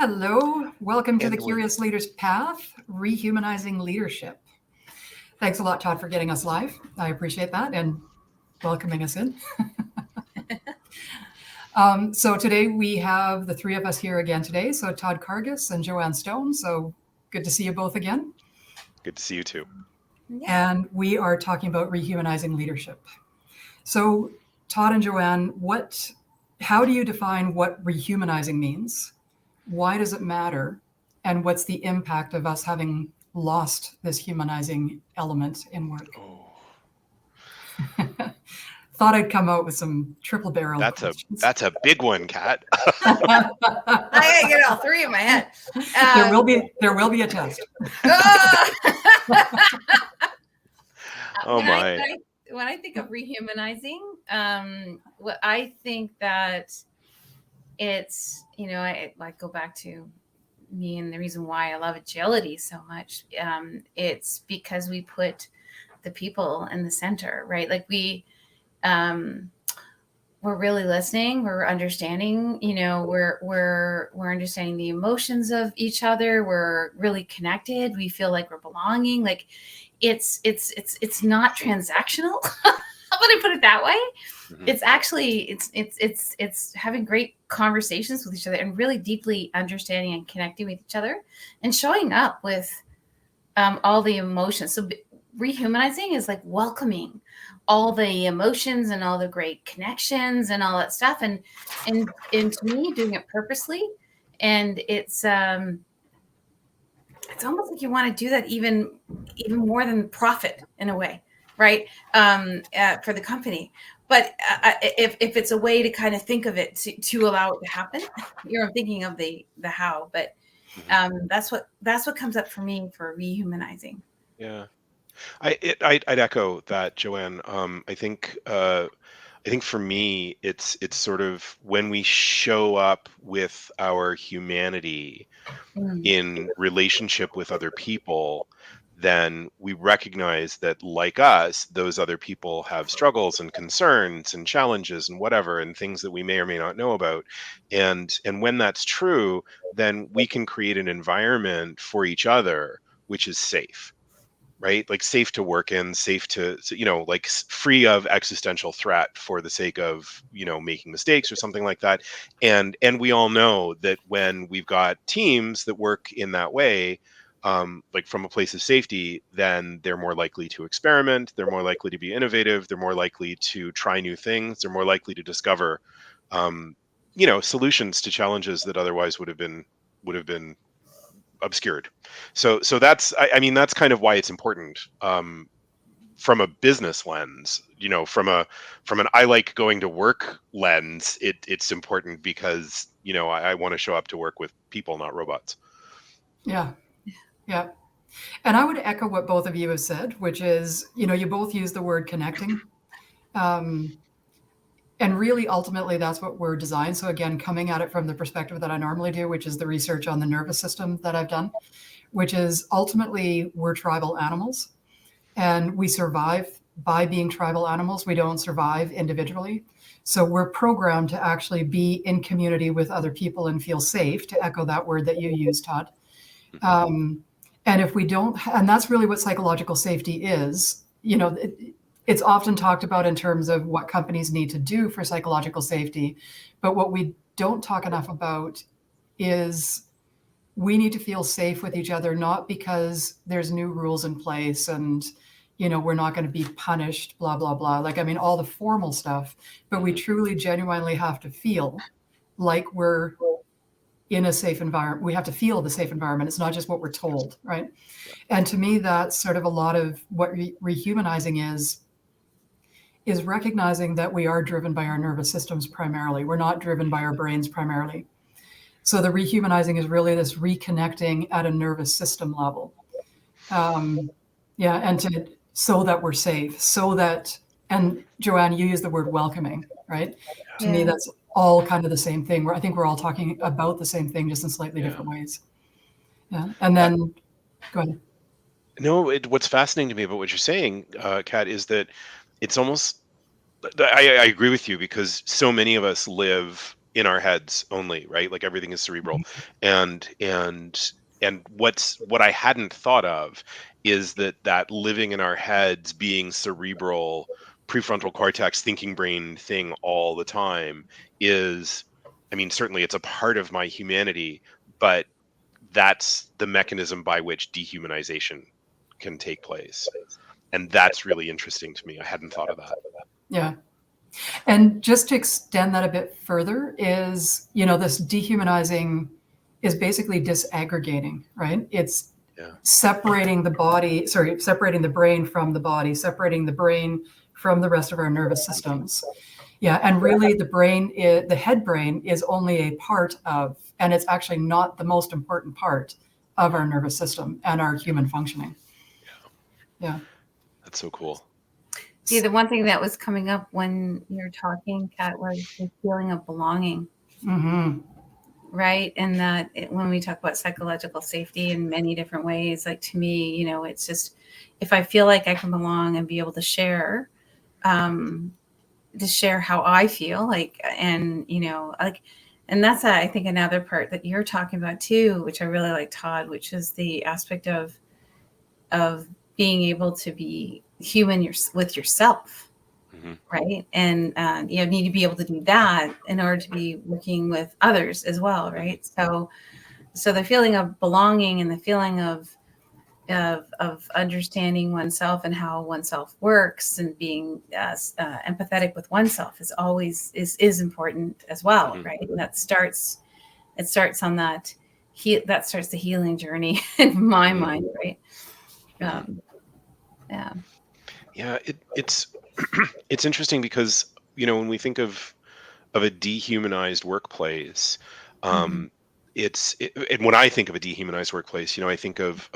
Hello, welcome to the And we're Curious Leader's Path, Rehumanizing Leadership. Thanks a lot, Todd, for getting us live. I appreciate that and welcoming us in. So today we have the three of us here again today. So Todd Cargis and Joanne Stone. So good to see you both again. good to see you too. And we are talking about rehumanizing leadership. So Todd and Joanne, how do you define what rehumanizing means? Why does it matter? And what's the impact of us having lost this humanizing element in work? Thought I'd come out with some triple barrel questions. That's a big one, Kat. I gotta get all three in my head. There will be a test. Oh my. When I think of rehumanizing, I think that it's, I go back to me and the reason why I love agility so much. It's because we put the people in the center, right? Like we're really listening, we're understanding, we're understanding the emotions of each other. We're really connected. We feel like we're belonging. Like it's not transactional. How about I put it that way? Mm-hmm. It's actually, it's having great conversations with each other and really deeply understanding and connecting with each other and showing up with all the emotions. So rehumanizing is like welcoming all the emotions and all the great connections and all that stuff. And to me, doing it purposely. And it's almost like you want to do that even more than profit in a way, right? For the company. But if it's a way to kind of think of it to allow it to happen, you're thinking of the how. But that's what comes up for me for rehumanizing. Yeah. I'd echo that, Joanne. I think for me, it's sort of when we show up with our humanity in relationship with other people, then we recognize that, like us, those other people have struggles and concerns and challenges and whatever, and things that we may or may not know about. And when that's true, then we can create an environment for each other which is safe. Right? Like safe to work in, safe to, like free of existential threat for the sake of, making mistakes or something like that. And we all know that when we've got teams that work in that way, like from a place of safety, then they're more likely to experiment. They're more likely to be innovative. They're more likely to try new things. They're more likely to discover, solutions to challenges that otherwise would have been obscured. So that's, I mean, that's kind of why it's important from a business lens. From an I like going to work lens, it's important because I want to show up to work with people, not robots. Yeah. And I would echo what both of you have said, which is, you both use the word connecting. And really, ultimately, that's what we're designed. So again, coming at it from the perspective that I normally do, which is the research on the nervous system that I've done, which is ultimately we're tribal animals and we survive by being tribal animals. We don't survive individually. So we're programmed to actually be in community with other people and feel safe, to echo that word that you used, Todd. And if we don't, and that's really what psychological safety is, it's often talked about in terms of what companies need to do for psychological safety. But what we don't talk enough about is we need to feel safe with each other, not because there's new rules in place and, we're not going to be punished, blah, blah, blah. Like, I mean, all the formal stuff, but we truly, genuinely have to feel like we're in a safe environment. We have to feel the safe environment. It's not just what we're told, right? And to me, that's sort of a lot of what rehumanizing is recognizing that we are driven by our nervous systems primarily. We're not driven by our brains primarily. So the rehumanizing is really this reconnecting at a nervous system level. And so that we're safe, and Joanne, you use the word welcoming, right? To me, that's all kind of the same thing. I think we're all talking about the same thing, just in slightly different ways. Yeah. And then, go ahead. No, what's fascinating to me about what you're saying, Kat, is that it's almost, I agree with you, because so many of us live in our heads only, right? Like everything is cerebral. And what I hadn't thought of is that living in our heads, being cerebral, prefrontal cortex, thinking brain thing all the time is, I mean, certainly it's a part of my humanity, but that's the mechanism by which dehumanization can take place. And that's really interesting to me. I hadn't thought of that. Yeah. And just to extend that a bit further is, this dehumanizing is basically disaggregating, right? It's Yeah. separating the brain from the body, separating the brain from the rest of our nervous systems. Yeah, and really the head brain is only a part of, and it's actually not the most important part of our nervous system and our human functioning. Yeah. That's so cool. See, the one thing that was coming up when you're talking, Kat, was the feeling of belonging. Mm-hmm. Right. And that when we talk about psychological safety in many different ways, like to me, it's just, if I feel like I can belong and be able to share how I feel like, and, and that's, I think, another part that you're talking about too, which I really like, Todd, which is the aspect of being able to be human with yourself. Mm-hmm. Right. And, need to be able to do that in order to be working with others as well. Right. So the feeling of belonging and the feeling of understanding oneself and how oneself works and being empathetic with oneself is important as well. Mm-hmm. Right. And it starts on that. That starts the healing journey in my Mm-hmm. mind. Right. Yeah. It's interesting because, when we think of a dehumanized workplace, and when I think of a dehumanized workplace, I think of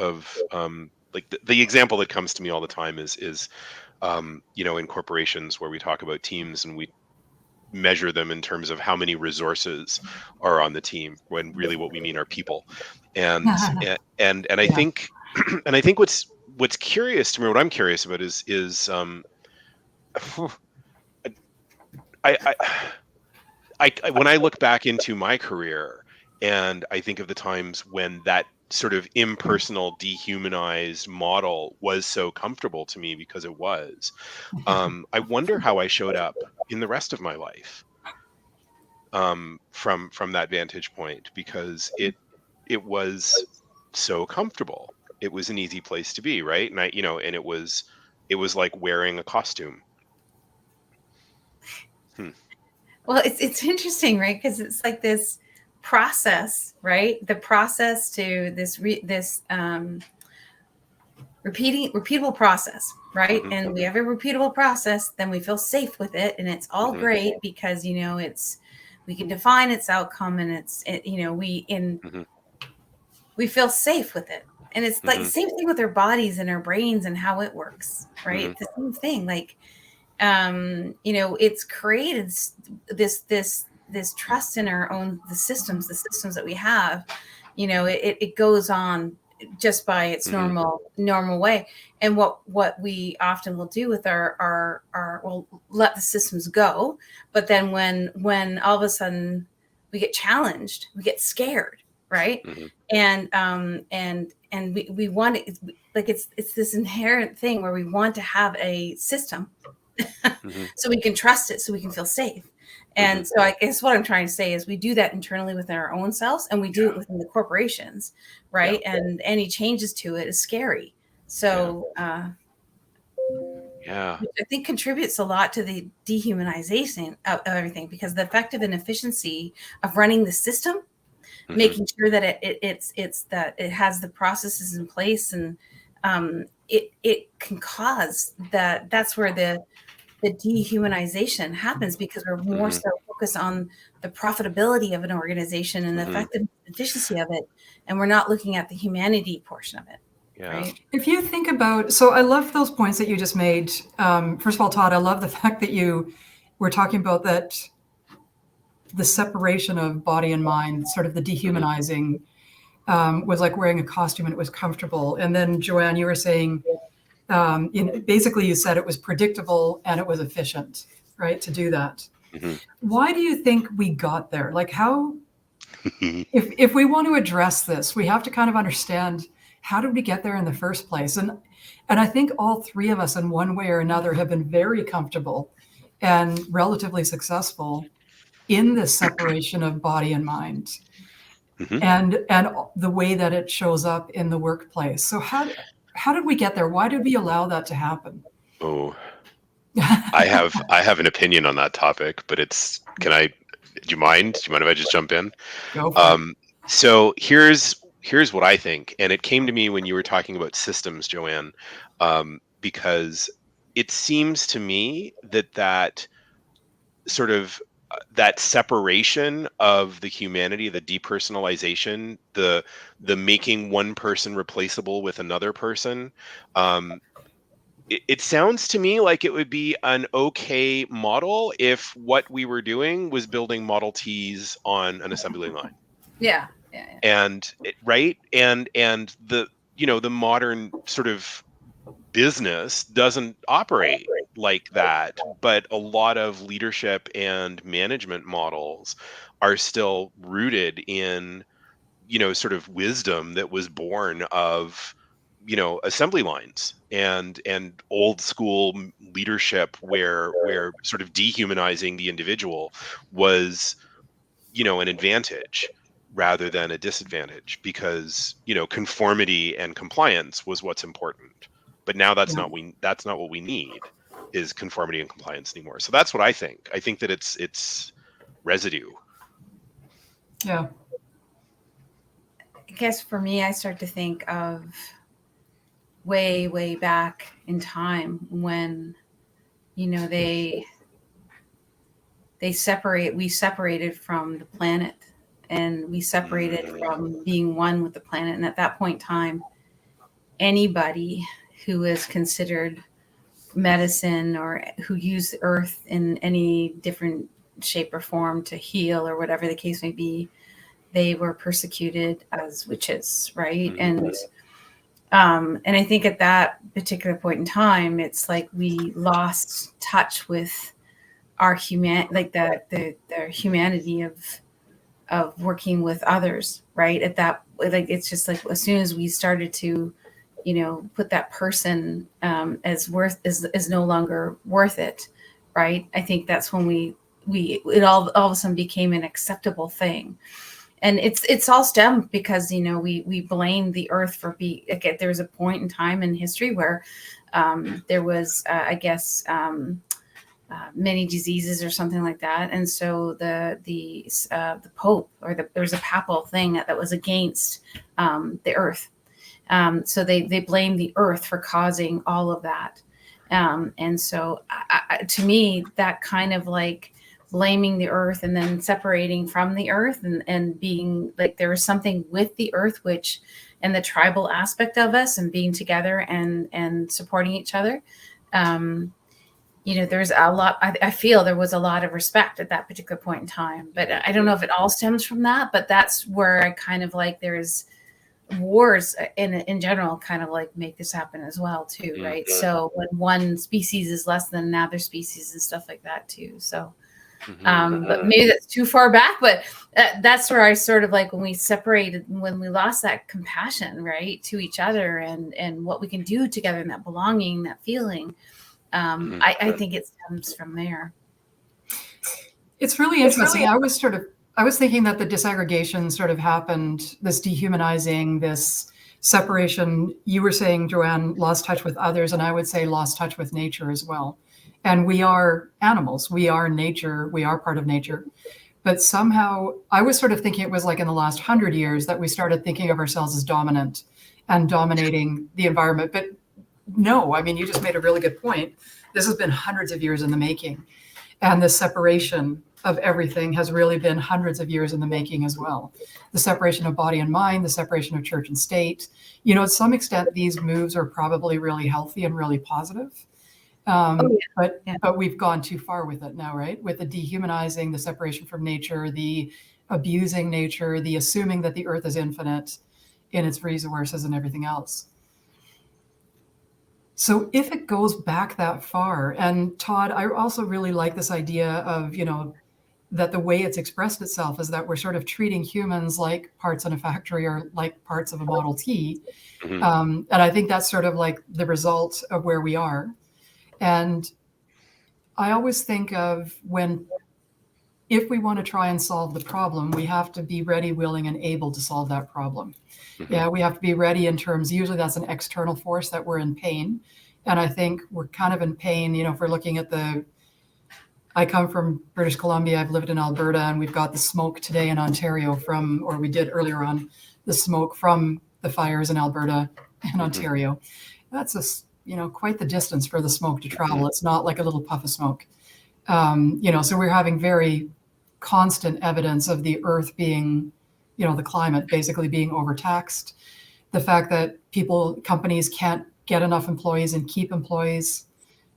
like the example that comes to me all the time is in corporations where we talk about teams and we measure them in terms of how many resources are on the team, when really what we mean are people. And I think and I think what's curious to me, what I'm curious about is I when I look back into my career and I think of the times when that sort of impersonal, dehumanized model was so comfortable to me because it was, I wonder how I showed up in the rest of my life, from that vantage point, because it was so comfortable. It was an easy place to be, right? And and it was like wearing a costume. Well, it's interesting, right? Because it's like this process, right? The process to this repeatable process, right? Mm-hmm. And we have a repeatable process, then we feel safe with it, and it's all Mm-hmm. great because we can define its outcome, and Mm-hmm. we feel safe with it. And it's like the Mm-hmm. same thing with our bodies and our brains and how it works, right? Mm-hmm. It's the same thing. Like it's created this trust in our own the systems that we have. It goes on just by its Mm-hmm. normal way. And what we often will do with our we'll let the systems go, but then when all of a sudden we get challenged, we get scared, right? Mm-hmm. And we want it, like it's this inherent thing where we want to have a system Mm-hmm. so we can trust it, so we can feel safe. And Mm-hmm. so I guess what I'm trying to say is we do that internally within our own selves, and we do it within the corporations, right? And any changes to it is scary. So Yeah. I think contributes a lot to the dehumanization of everything, because the effective and efficiency of running the system, Mm-hmm. making sure that it's that it has the processes in place, and it can cause that's where the dehumanization happens, because we're more Mm-hmm. so focused on the profitability of an organization and the Mm-hmm. effective efficiency of it, and we're not looking at the humanity portion of it. Yeah. Right. If you think about, so I love those points that you just made. First of all, Todd, I love the fact that you were talking about that, the separation of body and mind, sort of the dehumanizing, was like wearing a costume and it was comfortable. And then Joanne, you were saying, basically you said it was predictable and it was efficient, right, to do that. Mhm. Why do you think we got there? Like how, if we want to address this, we have to kind of understand how did we get there in the first place? And I think all three of us in one way or another have been very comfortable and relatively successful in this separation of body and mind Mhm. and the way that it shows up in the workplace. So how did we get there? Why did we allow that to happen? Oh, I have an opinion on that topic, but do you mind? Do you mind if I just jump in? Go for it. Um, so here's what I think, and it came to me when you were talking about systems, Joanne, because it seems to me that sort of that separation of the humanity, the depersonalization, the making one person replaceable with another person. Um, it sounds to me like it would be an okay model if what we were doing was building Model Ts on an assembly line. Yeah. Yeah. Right, and the the modern sort of business doesn't operate like that, but a lot of leadership and management models are still rooted in sort of wisdom that was born of assembly lines and old school leadership where sort of dehumanizing the individual was an advantage rather than a disadvantage because conformity and compliance was what's important, but now Yeah. that's not what we need is conformity and compliance anymore. So that's what I think that it's residue. Yeah. I guess for me, I start to think of way, way back in time when, we separated from the planet and we separated from being one with the planet. And at that point in time, anybody who is considered medicine or who used the earth in any different shape or form to heal or whatever the case may be, they were persecuted as witches, right? And I think at that particular point in time, it's like we lost touch with our like the humanity of working with others, right? At that, like it's just like as soon as we started to, put that person as worth is no longer worth it, right? I think that's when it all of a sudden became an acceptable thing. And it's all stemmed because we blame the earth for again, there was a point in time in history where there was I guess many diseases or something like that, and so the Pope or there was a papal thing that was against the earth, so they blamed the earth for causing all of that, and so to me that kind of like blaming the earth and then separating from the earth and being like there was something with the earth which and the tribal aspect of us and being together and supporting each other. There's a lot, I feel there was a lot of respect at that particular point in time, but I don't know if it all stems from that, but that's where I kind of like, there's wars in general kind of like make this happen as well too. Right. So when one species is less than another species and stuff like that too. So, but maybe that's too far back, but that's where I sort of like when we separated, when we lost that compassion, right, to each other and what we can do together and that belonging, that feeling. I think it stems from there. It's really interesting. I was thinking that the disaggregation sort of happened, this dehumanizing, this separation. You were saying, Joanne, lost touch with others, and I would say lost touch with nature as well. And we are animals. We are nature. We are part of nature. But somehow I was sort of thinking it was like in the last 100 years that we started thinking of ourselves as dominant and dominating the environment. But no, I mean, you just made a really good point. This has been hundreds of years in the making. And the separation of everything has really been hundreds of years in the making as well. The separation of body and mind, the separation of church and state. To some extent, these moves are probably really healthy and really positive. But we've gone too far with it now, right? With the dehumanizing, the separation from nature, the abusing nature, the assuming that the earth is infinite in its resources and everything else. So if it goes back that far, and Todd, I also really like this idea of, that the way it's expressed itself is that we're sort of treating humans like parts in a factory or like parts of a Model T. Hmm. And I think that's sort of like the result of where we are. And I always think of if we want to try and solve the problem, we have to be ready, willing, and able to solve that problem. Hmm. Yeah, we have to be ready in terms, usually that's an external force that we're in pain. And I think we're kind of in pain, if we're looking at I come from British Columbia, I've lived in Alberta, and we've got the smoke today in Ontario or we did earlier on, the smoke from the fires in Alberta and Hmm. Ontario. That's quite the distance for the smoke to travel. Hmm. It's not like a little puff of smoke. So we're having very constant evidence of the earth being, the climate basically being overtaxed. The fact that companies can't get enough employees and keep employees.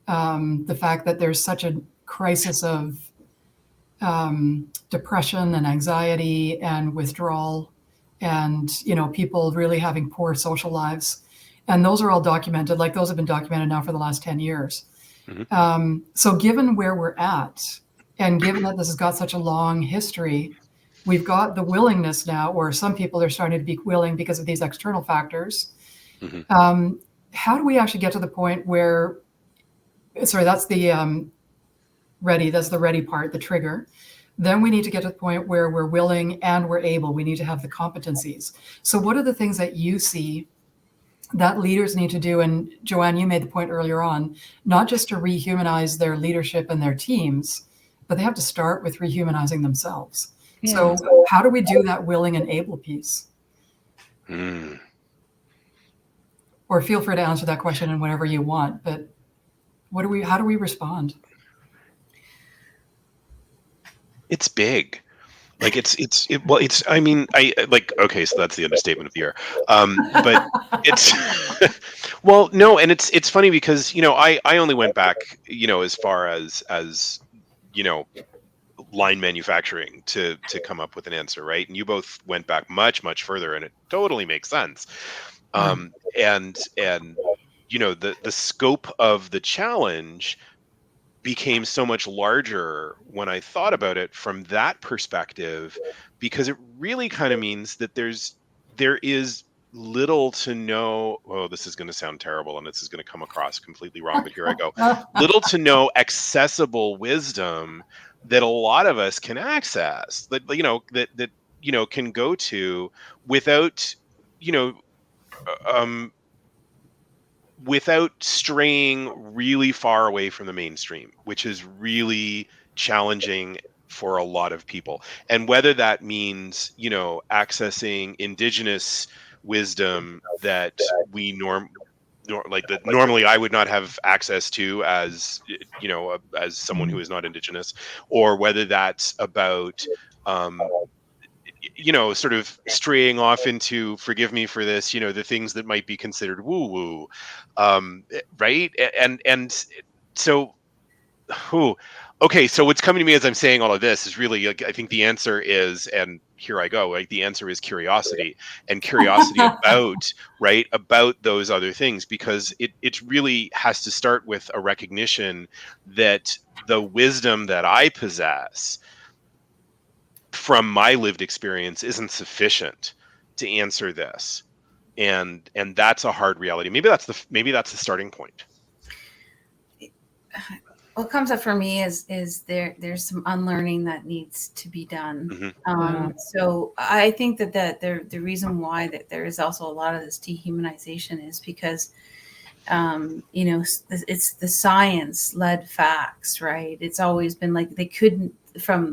The fact that there's such a crisis of depression and anxiety and withdrawal, and people really having poor social lives, and those are all documented. Like those have been documented now for the last 10 years. So given where we're at, and given that this has got such a long history, we've got the willingness now, or some people are starting to be willing because of these external factors. Hmm. How do we actually get to the point where, sorry, that's the ready part, the trigger. Then we need to get to the point where we're willing and we're able. We need to have the competencies. So what are the things that you see that leaders need to do? And Joanne, you made the point earlier on, not just to rehumanize their leadership and their teams, but they have to start with rehumanizing themselves. Yeah. So how do we do that willing and able piece? Mm. Or feel free to answer that question in whatever you want, but how do we respond? It's big. Like I mean, okay, so that's the understatement of the year. But it's, well, no, and it's funny because, I only went back, as far as, you know, line manufacturing to come up with an answer, right? And you both went back much, much further, and it totally makes sense. And the scope of the challenge became so much larger when I thought about it from that perspective, because it really kind of means that there is little to no, oh, this is going to sound terrible and this is going to come across completely wrong, but here I go. Little to no accessible wisdom that a lot of us can access, that can go to without, you know um without straying really far away from the mainstream, which is really challenging for a lot of people. And whether that means, accessing indigenous wisdom that we like that normally I would not have access to as, as someone who is not indigenous, or whether that's about, sort of straying off into, forgive me for this, the things that might be considered woo woo, right? And so, who, okay, so what's coming to me as I'm saying all of this is really, like, I think the answer is, and here I go, like, the answer is curiosity, and curiosity about, right, about those other things, because it really has to start with a recognition that the wisdom that I possess from my lived experience isn't sufficient to answer this, and that's a hard reality. Maybe that's the starting point. What comes up for me is there's some unlearning that needs to be done. Mm-hmm. So I think that the reason why that there is also a lot of this dehumanization is because it's the science led facts, right? It's always been like they couldn't,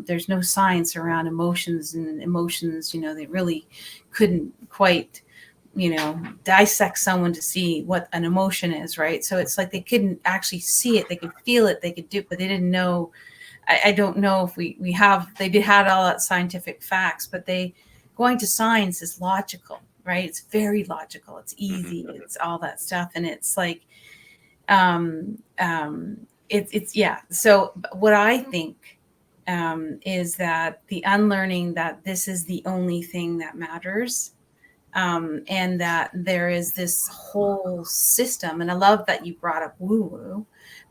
there's no science around emotions, and emotions, they really couldn't quite, dissect someone to see what an emotion is, right? So it's like they couldn't actually see it. They could feel it, they could do it, but they didn't know. I don't know if they had all that scientific facts, but going to science is logical, right? It's very logical. It's easy. Mm-hmm. It's all that stuff. And it's like, yeah. So what I think is that the unlearning that this is the only thing that matters and that there is this whole system. And I love that you brought up woo woo,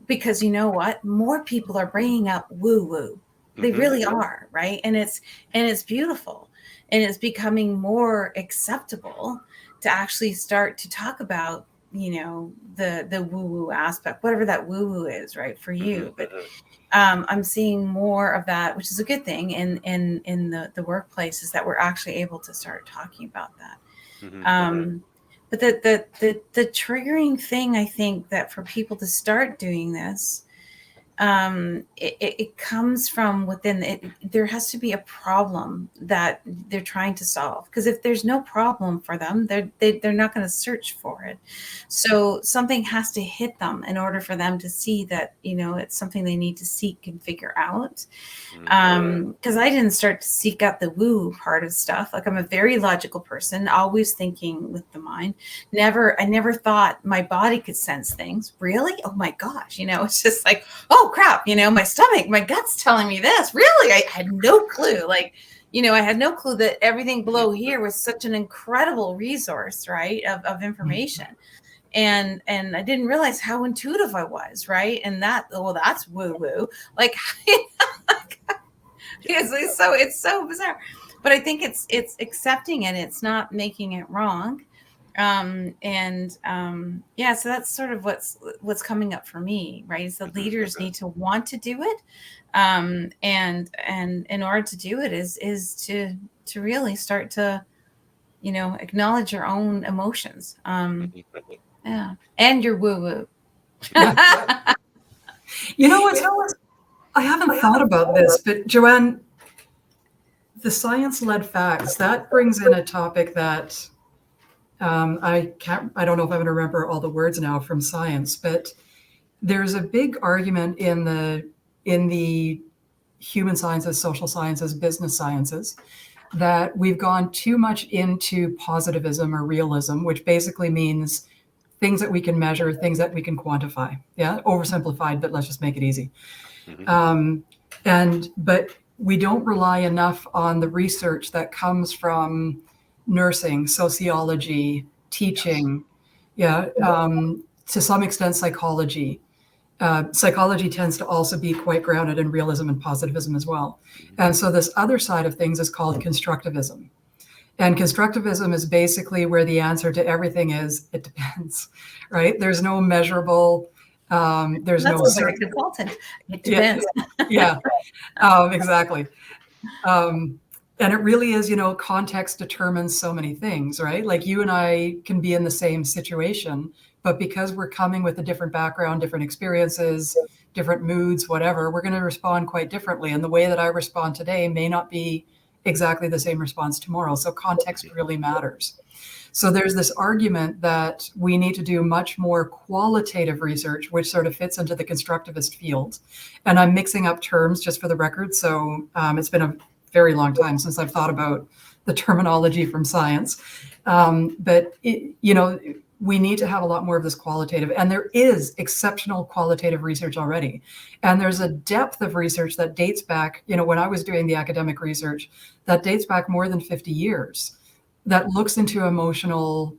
because you know what? More people are bringing up woo woo. They really are, right? And it's beautiful, and it's becoming more acceptable to actually start to talk about, the woo woo aspect, whatever that woo woo is, right, for you. But I'm seeing more of that, which is a good thing in the workplace, is that we're actually able to start talking about that. But the triggering thing, I think, that for people to start doing this, it comes from within. There has to be a problem that they're trying to solve, because if there's no problem for them, they're not going to search for it. So something has to hit them in order for them to see that, it's something they need to seek and figure out. Because I didn't start to seek out the woo part of stuff. Like, I'm a very logical person, always thinking with the mind. I never thought my body could sense things. Really? Oh my gosh. It's just like, oh crap, my stomach, my gut's telling me this. Really? I had no clue. Like, I had no clue that everything below here was such an incredible resource, right, of information. And I didn't realize how intuitive I was, right? And that's woo-woo. Like, it's so bizarre. But I think it's accepting it. It's not making it wrong. So that's sort of what's coming up for me, right? Is that leaders need to want to do it. And in order to do it is to really start to, acknowledge your own emotions. Yeah. And your woo-woo. You know what? I haven't thought about this, but Joanne, the science-led facts, that brings in a topic that I don't know if I'm going to remember all the words now from science, but there's a big argument in the human sciences, social sciences, business sciences, that we've gone too much into positivism or realism, which basically means things that we can measure, things that we can quantify. Yeah, oversimplified, but let's just make it easy. But we don't rely enough on the research that comes from nursing, sociology, teaching, to some extent psychology. Psychology tends to also be quite grounded in realism and positivism as well. And so this other side of things is called constructivism. And constructivism is basically where the answer to everything is, it depends, right? There's no measurable, there's no certain consultant. It depends. Exactly. And it really is, context determines so many things, right? Like, you and I can be in the same situation, but because we're coming with a different background, different experiences, different moods, whatever, we're going to respond quite differently. And the way that I respond today may not be exactly the same response tomorrow. So context really matters. So there's this argument that we need to do much more qualitative research, which sort of fits into the constructivist field. And I'm mixing up terms just for the record. So it's been a very long time since I've thought about the terminology from science. But we need to have a lot more of this qualitative, and there is exceptional qualitative research already. And there's a depth of research that dates back, when I was doing the academic research, that dates back more than 50 years, that looks into emotional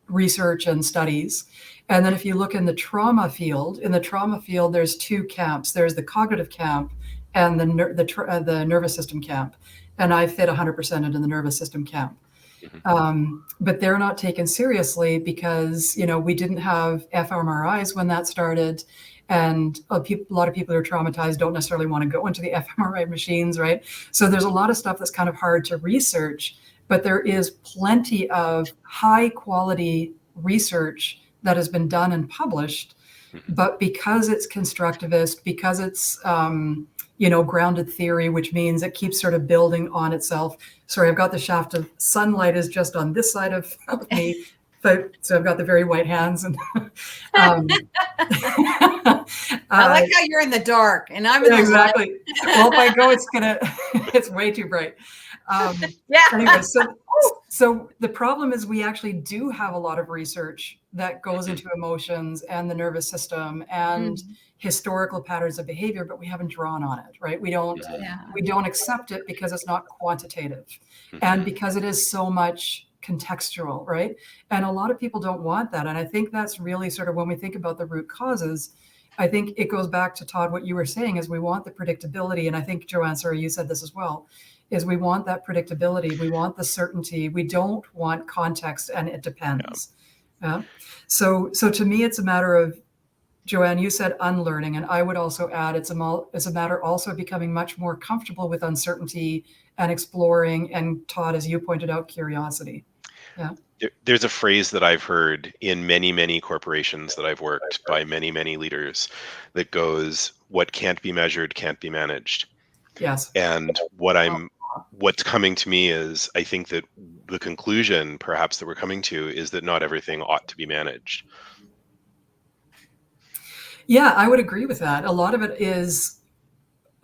research and studies. And then if you look in the trauma field, there's two camps. There's the cognitive camp and the nervous system camp. And I fit 100% into the nervous system camp. But they're not taken seriously because, we didn't have fMRIs when that started. And a lot of people who are traumatized don't necessarily want to go into the fMRI machines, right? So there's a lot of stuff that's kind of hard to research, but there is plenty of high quality research that has been done and published. But because it's constructivist, because it's, grounded theory, which means it keeps sort of building on itself. Sorry, I've got the shaft of sunlight is just on this side of me. So I've got the very white hands. And I like how you're in the dark and I'm in the exactly. Well, if I go, it's way too bright. Anyway, so the problem is we actually do have a lot of research that goes into emotions and the nervous system and historical patterns of behavior, but we haven't drawn on it, right? We don't accept it because it's not quantitative and because it is so much contextual, right? And a lot of people don't want that. And I think that's really sort of when we think about the root causes, I think it goes back to Todd, what you were saying is we want the predictability. And I think Joanne, sorry, you said this as well, is we want that predictability. We want the certainty. We don't want context and it depends. Yeah. So to me, it's a matter of, Joanne, you said unlearning, and I would also add it's a matter also of becoming much more comfortable with uncertainty and exploring, and Todd, as you pointed out, curiosity. Yeah. There's a phrase that I've heard in many, many corporations that I've worked by many, many leaders that goes, what can't be measured can't be managed. Yes. And what's coming to me is, I think that the conclusion perhaps that we're coming to is that not everything ought to be managed. Yeah, I would agree with that. A lot of it is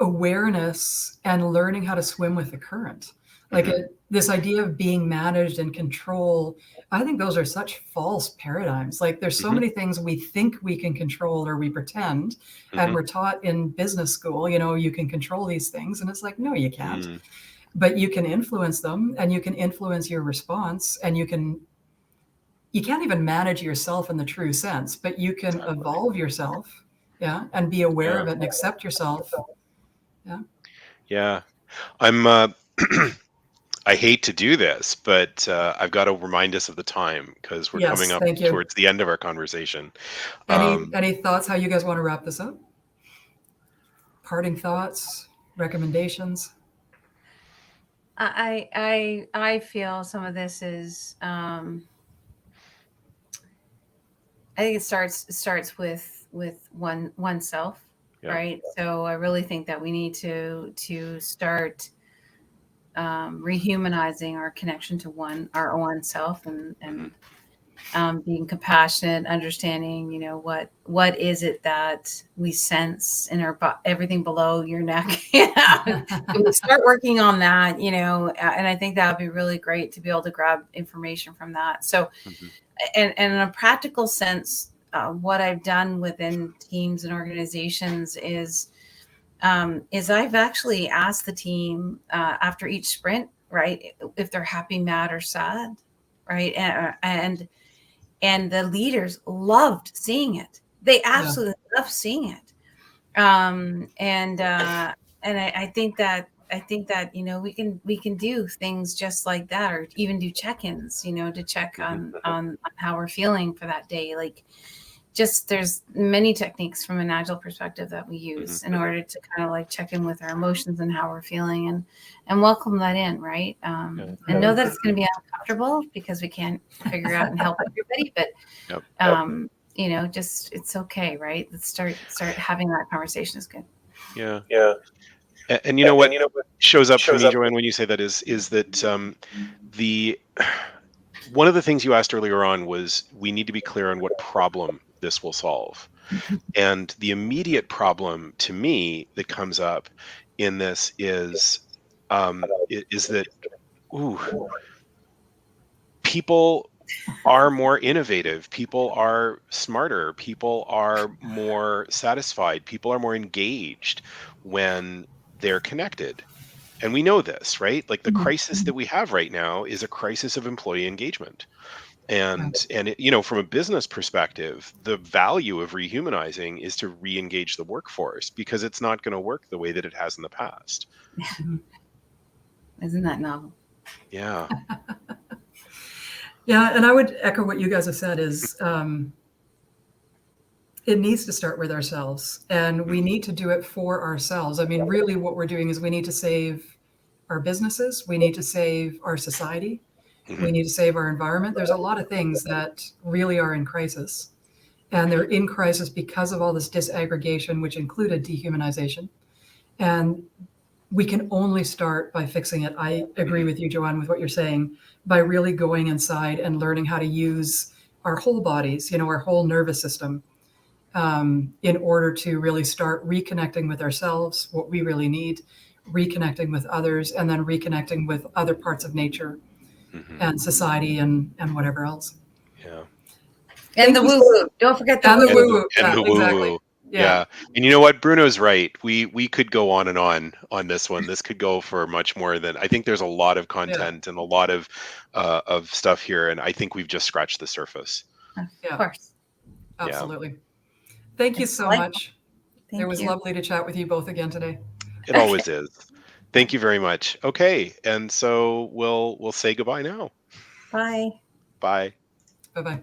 awareness and learning how to swim with the current. Like this idea of being managed and control, I think those are such false paradigms. Like there's so many things we think we can control or we pretend, and we're taught in business school, you can control these things. And it's like, no, you can't. But you can influence them, and you can influence your response, and you can't even manage yourself in the true sense, but you can evolve yourself, and be aware of it and accept yourself. Yeah. I'm I hate to do this, but I've got to remind us of the time because we're coming up towards the end of our conversation. Any thoughts how you guys want to wrap this up? Parting thoughts, recommendations? I feel some of this is I think it starts with oneself, right? So I really think that we need to start rehumanizing our connection to our own self, and being compassionate, understanding, what is it that we sense in our everything below your neck. We start working on that, and I think that would be really great to be able to grab information from that. So, and in a practical sense, what I've done within teams and organizations is I've actually asked the team after each sprint, right, if they're happy, mad, or sad, right, and the leaders loved seeing it. They absolutely loved seeing it, and I think that we can do things just like that, or even do check-ins, to check on how we're feeling for that day, like. Just there's many techniques from an agile perspective that we use in order to kind of like check in with our emotions and how we're feeling, and welcome that in, right? And know that it's going to be uncomfortable because we can't figure out and help everybody, but just it's okay, right? Let's start having that conversation is good. Yeah. And you know what shows up for me, Joanne, when you say that is that the one of the things you asked earlier on was we need to be clear on what problem this will solve. And the immediate problem to me that comes up in this is that people are more innovative, people are smarter, people are more satisfied, people are more engaged when they're connected. And we know this, right? Like the crisis that we have right now is a crisis of employee engagement. And it, from a business perspective, the value of rehumanizing is to re-engage the workforce because it's not going to work the way that it has in the past. Isn't that novel? Yeah. Yeah, and I would echo what you guys have said is it needs to start with ourselves, and we need to do it for ourselves. I mean, really what we're doing is we need to save our businesses, we need to save our society, we need to save our environment. There's a lot of things that really are in crisis, and they're in crisis because of all this disaggregation, which included dehumanization. And we can only start by fixing it. I agree with you, Joanne, with what you're saying, by really going inside and learning how to use our whole bodies, our whole nervous system, in order to really start reconnecting with ourselves, what we really need, reconnecting with others, and then reconnecting with other parts of nature and society and whatever else. Yeah. And the woo-woo. Don't forget the woo-woo. And the Exactly. woo-woo. Yeah. And you know what? Bruno's right. We could go on and on this one. This could go for much more than, I think there's a lot of content and a lot of stuff here. And I think we've just scratched the surface. Of Yeah. course. Absolutely. Thank you It's so delightful. much. Thank It was you. lovely to chat with you both again today. It always is. Thank you very much. Okay. And so we'll say goodbye now. Bye. Bye. Bye-bye.